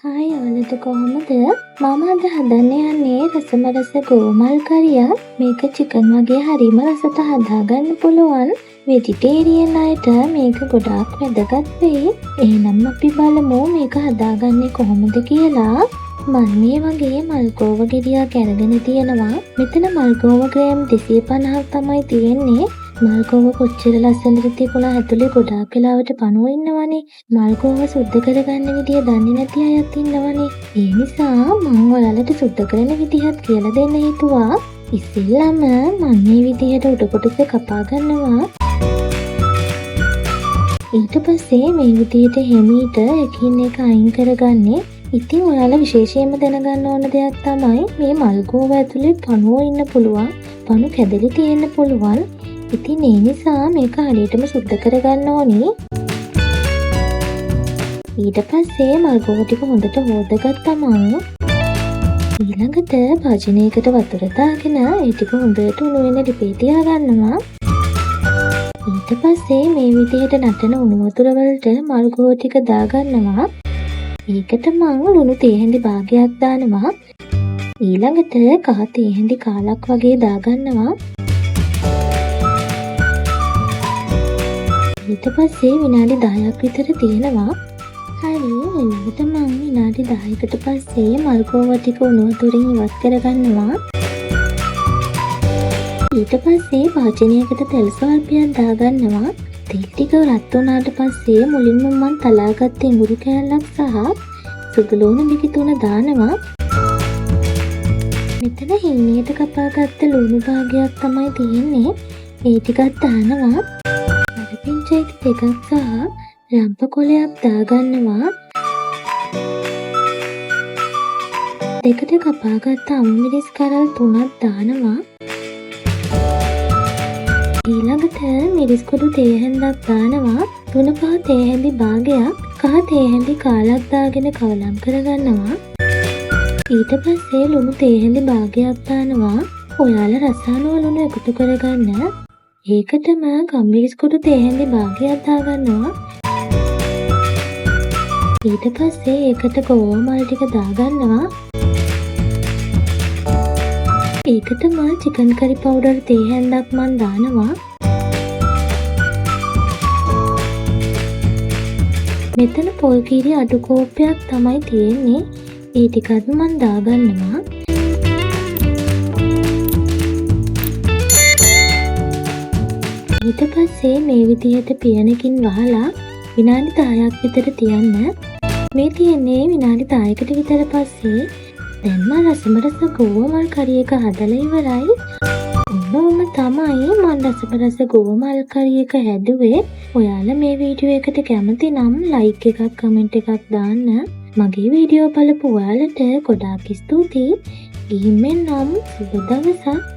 Hi ඔයාලට කොහොමද? මම අද හදන්න යන්නේ රසමරස ගෝමල් කරියක්. මේක චිකන් වගේ හරිම රසට හදාගන්න පුළුවන්. වෙජිටේරියන් අයට මේක ගොඩාක් වැදගත් වෙයි. එහෙනම් අපි බලමු මේක හදාගන්නේ කොහොමද කියලා. මම මේ වගේ මල්ගෝව ගෙඩියක් අරගෙන තියෙනවා. මෙතන මල්ගෝව ග්‍රෑම් 250ක් තමයි තියෙන්නේ. මල්ගෝව කොච්චර ලස්සනට තිබුණා ඇතුලේ ගොඩාක් වෙලාවට පණුව ඉන්නවනේ. මල්ගෝව සුද්ධ කරගන්න විදිය දන්නේ නැති අයත් ඉන්නවනේ. ඒ නිසා මම ඔයාලට සුද්ධ කරන විදිහත් කියලා දෙන්න හිතුවා. ඉතින්ලම මම මේ විදිහට උඩ කොටස කපා ගන්නවා. ඊට පස්සේ මේ විදිහට හැමීට එකින් එක අයින් කරගන්නේ. ඉතින් ඔයාලා විශේෂයෙන්ම දැනගන්න ඕන දෙයක් තමයි මේ මල්ගෝව ඇතුලේ පණුව ඉන්න පුළුවන්. පණු කැදලි තියෙන්න පුළුවන්. ඉතින් ඒ නිසා මේක හරියටම සුද්ධ කරගන්න ඕනේ. ඊට පස්සේ මල්ගෝව ටික හොඳට හොදගත්තම ඊළඟට භාජනයකට වතුර දාගෙන ඒ ටික හොඳට උණු වෙන ඩිපේ තියාගන්නවා. ඊට පස්සේ මේ විදිහට නටන උණු වතුර වලට මල්ගෝව ටික දාගන්නවා. ඒකට මම ලුණු තේ හැඳි භාගයක් දානවා. ඊළඟට කහ තේ හැඳි කාලක් වගේ දාගන්නවා. ඊට පස්සේ විනාඩි 10ක් විතර තියෙනවා. හරි ඊළඟට මම විනාඩි 10කට පස්සේ මල්ගෝව ටික උණු වතුරින් ඉවත් කරගන්නවා. ඊට පස්සේ භාජනයකට තෙල් ස්වල්පයක් දාගන්නවා. තෙල් ටික රත් වුණාට පස්සේ මුලින්ම මම තලාගත්ත ඉඟුරු කෑල්ලක් සහ සුදු ලුණු බිකි 3 දානවා. මෙතන හීනයට කපාගත්ත ලුණු භාගයක් තමයි තියෙන්නේ. ඒ ටිකත් දානවා. පිංචයිති දෙකක් සහ රම්ප කොලයක් දාගන්නවා. දෙකට කපාගත්ත අමුමිරිස් කරල් 3ක් දානවා. ඊළඟට මිරිස් කුඩු තේ හැන්දක් දානවා. 3-5 තේ හැඳි භාගයක් කහ තේ හැඳි කාලක් දාගෙන කවලම් කරගන්නවා. ඊට පස්සේ ලුණු තේ හැඳි භාගයක් දානවා. ඔයාලා රස අනුව ලුණු එකතු කරගන්න. ඒකටම ගම්මිරිස් කුඩු තේ හැඳි භාගයක් දාගන්නවා. ඊට පස්සේ ඒකට ගෝවා මල් ටික දාගන්නවා. ඒකටම චිකන් කරි පවුඩර් තේ හැන්දක් මන් දානවා. මෙතන පොල් කිරි අඩු කෝප්පයක් තමයි තියෙන්නේ. ඒ ටිකත් මන් දාගන්නවා. ඊට පස්සේ මේ විදිහට පියනකින් වහලා විනාඩි 10ක් විතර තියන්න. මේ තියන්නේ විනාඩි 10කට විතර පස්සේ දැන් මම රසමරස ගෝමල් කරි එක හදලා ඉවරයි. ඔන්නෝම තමයි මම රසමරස ගෝමල් කරි එක හැදුවේ. ඔයාලා මේ වීඩියෝ එකට කැමති නම් ලයික් එකක් කමෙන්ට් එකක් දාන්න. මගේ වීඩියෝ බලපු ඔයාලට ගොඩාක් ස්තුතියි. ගිහින් මෙන්නම් සුබ දවසක්.